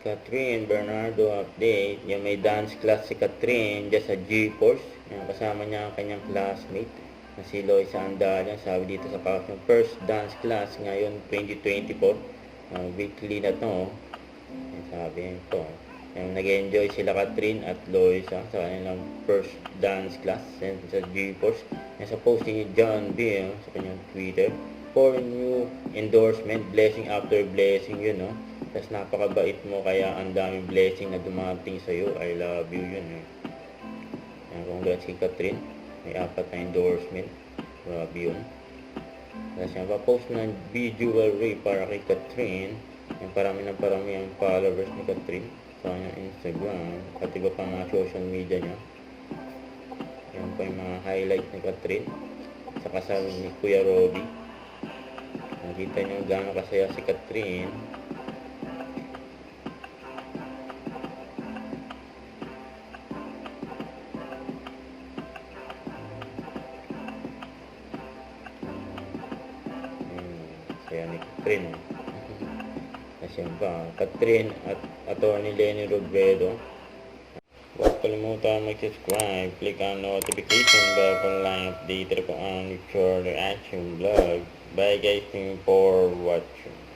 Catherine Bernardo update. Yung may dance class si Catherine dyan sa GeForce. Yung kasama niya ang kanyang classmate na si Loisa Andalan. Sabi dito sa caption, first dance class ngayon 2024. Weekly na to. Yung sabi ko. Yung nag-enjoy sila Catherine at Loisa sa kanilang first dance class sa GeForce. Yung sa post ni John B. Sa kanyang Twitter. For new endorsement, blessing after blessing yun, no? Tapos napakabait mo, kaya ang daming blessing na dumating sa'yo. I love you, yun eh. Congrats kay Catherine. May 4 na endorsement. Grabe yun. Tapos yan, pa-post ng jewelry para kay Catherine. Yung parami ang followers ni Catherine sa kanyang Instagram. At iba pang mga social media niya. Yan po yung mga highlight ni Catherine sa kasal ni Kuya Robby. Nakita niyo gano'ng kasaya si Catherine. Kaya ni Catherine. Kasi ba, Catherine at Attorney Lenny Robredo. Huwag kalimutan mag-subscribe, click ang notification bell para lang updated ko ang future reaction vlog. Bye guys, thank you for watching.